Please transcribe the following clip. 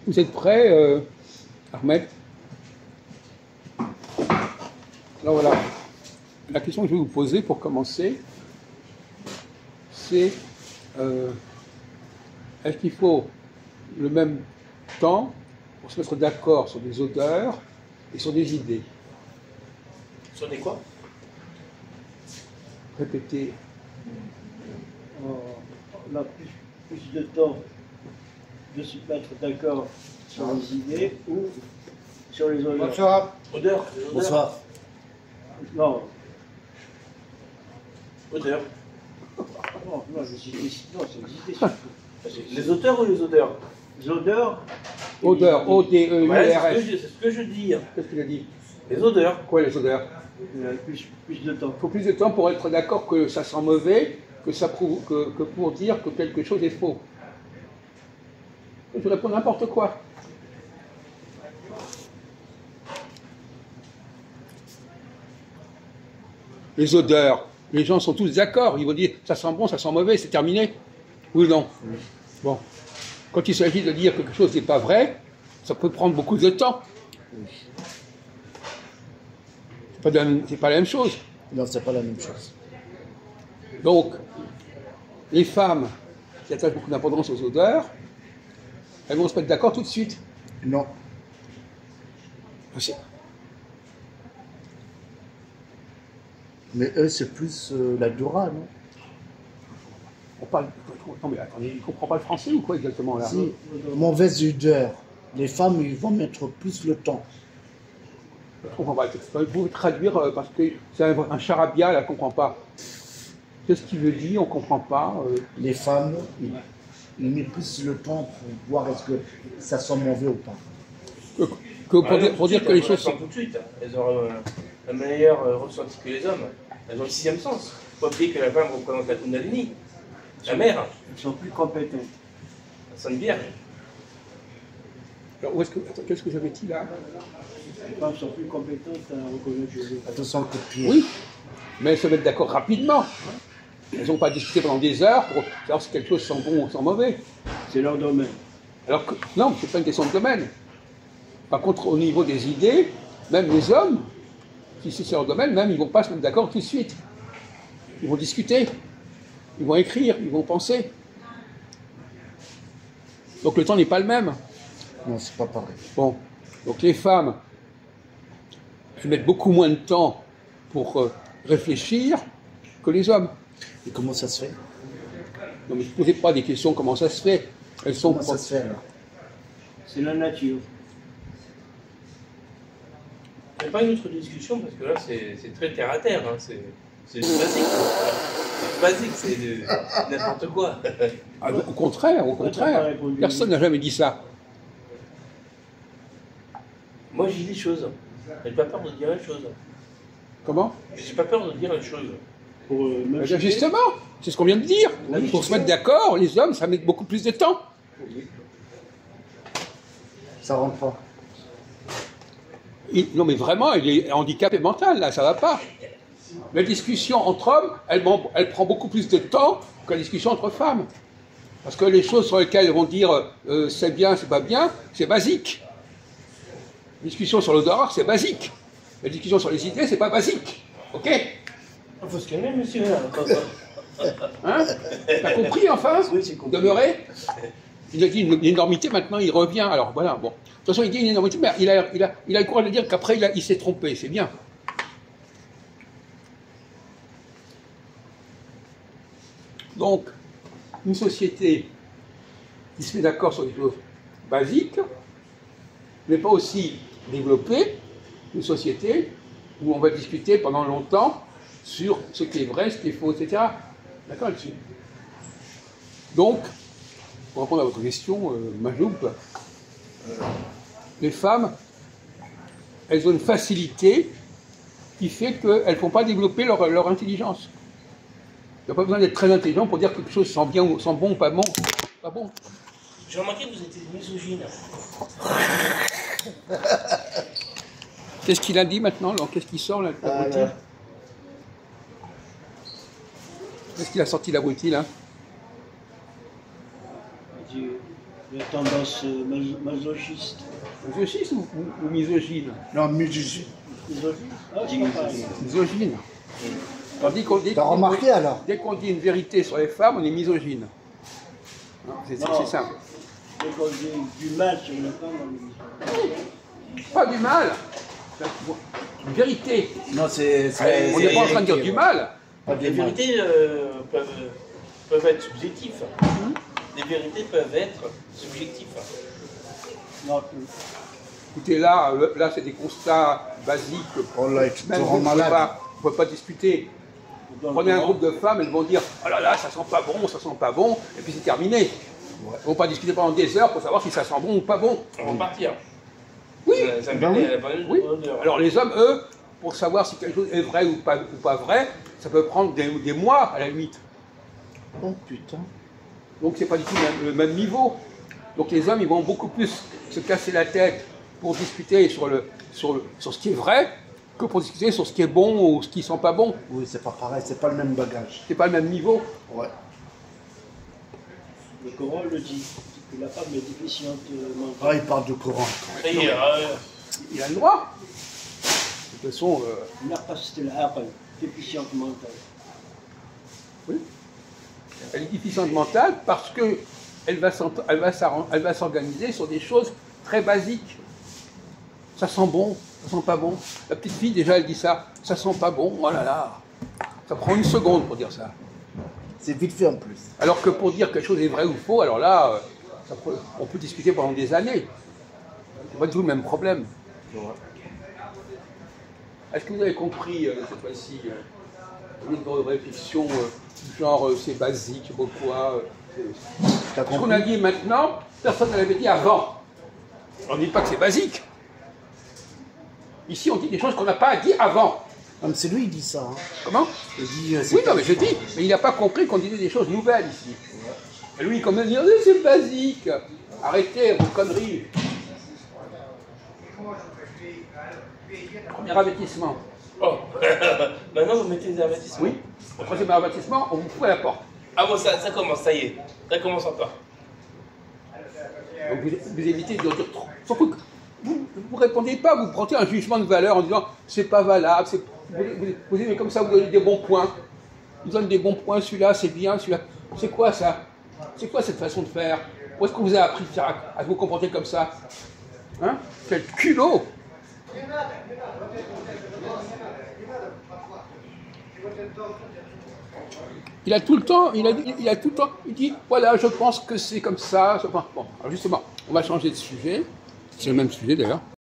Vous êtes prêts, Ahmed? Alors voilà, la question que je vais vous poser pour commencer, c'est est-ce qu'il faut le même temps pour se mettre d'accord sur des odeurs et sur des idées? Sur des quoi? Répétez. On a plus de temps de se mettre d'accord sur les idées ou sur les odeurs. Bonsoir. Odeur. Bonsoir. Non, Odeur. non, c'est les idées surtout. Les auteurs ou les odeurs? Les odeurs. Odeur, O-D-E-U-R-S. C'est ce que je dis. Qu'est-ce qu'il a dit? Les odeurs. Quoi les odeurs? Il y a plus de temps. Il faut plus de temps pour être d'accord que ça sent mauvais, que ça prouve, que pour dire que quelque chose est faux. Je réponds n'importe quoi. Les odeurs, les gens sont tous d'accord. Ils vont dire ça sent bon, ça sent mauvais, c'est terminé. Oui ou non? Oui. Bon. Quand il s'agit de dire que quelque chose n'est pas vrai, ça peut prendre beaucoup de temps. Oui. C'est pas la même chose. Non, c'est pas la même chose. Donc, les femmes qui attachent beaucoup d'importance aux odeurs, elles vont se mettre d'accord tout de suite. Non. Mais eux, c'est plus la Dora, non? On parle. Non, mais attendez, il ne comprend pas le français ou quoi exactement là? Si, mauvaise odeur. Les femmes, ils vont mettre plus le temps. Je ne comprends pas. Vous pouvez traduire parce que c'est un charabia, elle ne comprend pas. Qu'est-ce qu'il veut dire? On ne comprend pas. Les femmes, ils mettent plus le temps pour voir est-ce que ça sent mauvais ou pas. Pour dire que les choses sont. Tout de suite. Elles ont un meilleur ressenti que les hommes. Elles ont le sixième sens. Il ne faut pas oublier que la femme représente la Kundalini. La mère. Ils sont plus compétents. La Sainte Vierge. Alors, qu'est-ce que j'avais dit là? Les femmes sont plus compétentes à reconnaître les odeurs. Attention, coup de pied. Oui, mais elles se mettent d'accord rapidement. Elles n'ont pas discuté pendant des heures pour savoir si quelque chose sent bon ou sent mauvais. C'est leur domaine. Alors que, non, c'est pas une question de domaine. Par contre, au niveau des idées, même les hommes, si c'est leur domaine, même ils ne vont pas se mettre d'accord tout de suite. Ils vont discuter, ils vont écrire, ils vont penser. Donc le temps n'est pas le même. Non, c'est pas pareil. Bon, donc les femmes, elles mettent beaucoup moins de temps pour réfléchir que les hommes. Et comment ça se fait? Non mais ne posez pas des questions comment ça se fait. Elles sont Comment ça se fait alors? C'est la nature. C'est pas une autre discussion parce que là c'est très terre à terre. Hein. C'est basique. C'est basique, c'est n'importe quoi. Ah, au contraire. Personne n'a jamais dit ça. Moi j'ai des choses. J'ai pas peur de dire une chose. Comment? J'ai pas peur de dire une chose. Pour Justement, c'est ce qu'on vient de dire. Oui, Pour se mettre d'accord, les hommes, ça met beaucoup plus de temps. Ça rentre pas. Non mais vraiment, il est handicapé mental, là, ça va pas. La discussion entre hommes, elle prend beaucoup plus de temps que la discussion entre femmes. Parce que les choses sur lesquelles elles vont dire c'est bien, c'est pas bien, c'est basique. La discussion sur l'odorat, c'est basique. La discussion sur les idées, c'est pas basique. Ok? Il faut se calmer, monsieur. Hein? T'as compris enfin? Oui, j'ai compris. Demeurer? Il a dit une énormité, maintenant il revient. Alors voilà, bon. De toute façon, il dit une énormité, mais il a le courage de dire qu'après il s'est trompé, c'est bien. Donc, une société qui se met d'accord sur des choses basiques, mais pas aussi développée, une société où on va discuter pendant longtemps sur ce qui est vrai, ce qui est faux, etc. D'accord là-dessus. Donc, pour répondre à votre question, Majoub, les femmes, elles ont une facilité qui fait qu'elles ne font pas développer leur intelligence. Il n'y a pas besoin d'être très intelligent pour dire que quelque chose sent bien ou sent bon ou pas bon. Pas bon. J'ai remarqué que vous étiez misogyne. Qu'est-ce qu'il a dit maintenant? Qu'est-ce qui sort là, l'abruti? Qu'est-ce qu'il a sorti l'abruti là? Les de tendance masochiste. Masochiste ou misogyne? Non, misogyne. Misogyne. Ah, c'est pas pareil. Misogyne. Tandis qu'on dit, T'as remarqué alors? dès qu'on dit une vérité sur les femmes, on est misogyne. Hein, c'est Non. simple. Dès qu'on dit du mal sur les femmes, on est misogyne. Pas du mal. Une vérité. Non, c'est. On n'est pas en train de dire du mal. Pas Les du mal. vérités peuvent être subjectives. Les vérités peuvent être subjectives. Non, Écoutez, là c'est des constats basiques. Oh là, tu te Même rends vous, malade. on ne peut pas discuter. Prenez un groupe de femmes, elles vont dire « Oh là là, ça sent pas bon, ça sent pas bon », et puis c'est terminé. Ouais. Ils ne vont pas discuter pendant des heures pour savoir si ça sent bon ou pas bon. On va partir. Oui, Ça me Ben met oui. la bonne oui. odeur. Alors les hommes, eux, pour savoir si quelque chose est vrai ou pas vrai, ça peut prendre des mois à la limite. Oh putain. Donc c'est pas du tout le même niveau. Donc les hommes, ils vont beaucoup plus se casser la tête pour discuter sur ce qui est vrai que pour discuter sur ce qui est bon ou ce qui ne sent pas bon. Oui, c'est pas pareil, c'est pas le même bagage. C'est pas le même niveau. Ouais. le Coran le dit, que la femme est déficiente mentale. Ah, il parle du Coran. Ça y est, Il a le droit. De toute façon, Naqas al-aql, déficiente mentale. elle est déficiente mentale parce que elle va s'organiser sur des choses très basiques. Ça sent bon, ça sent pas bon. La petite fille, déjà, elle dit ça. Ça sent pas bon, oh là là. Ça prend une seconde pour dire ça. C'est vite fait en plus. Alors que pour dire que quelque chose est vrai ou faux, alors là, on peut discuter pendant des années. C'est pas du tout le même problème. Est-ce que vous avez compris cette fois-ci une réflexion du genre c'est basique, je sais pas quoi. T'as Ce qu'on compris? a dit maintenant, personne ne l'avait dit avant. On ne dit pas que c'est basique. Ici, on dit des choses qu'on n'a pas dit avant. Ah, mais c'est lui, il dit ça. Hein. Comment? Il dit, Oui, non, mais je dis, mais il n'a pas compris qu'on disait des choses nouvelles ici. Et lui, il commence à dire, c'est basique. Arrêtez vos conneries. Premier avertissement. Oh, maintenant vous mettez des avertissements. Oui. Au troisième avertissement, on vous fout à la porte. Ah bon, ça commence, ça y est. Ça commence encore. Donc vous évitez de dire trop. Surtout que vous ne répondez pas, vous portez un jugement de valeur en disant c'est pas valable, vous aimez comme ça, vous donnez des bons points. Vous donnez des bons points, celui-là c'est bien, celui-là. C'est quoi ça? C'est quoi cette façon de faire? Où est-ce qu'on vous a appris à vous comporter comme ça? Hein? Quel culot! Il a tout le temps, il dit, voilà, je pense que c'est comme ça. Bon, alors justement, on va changer de sujet. C'est le même sujet d'ailleurs.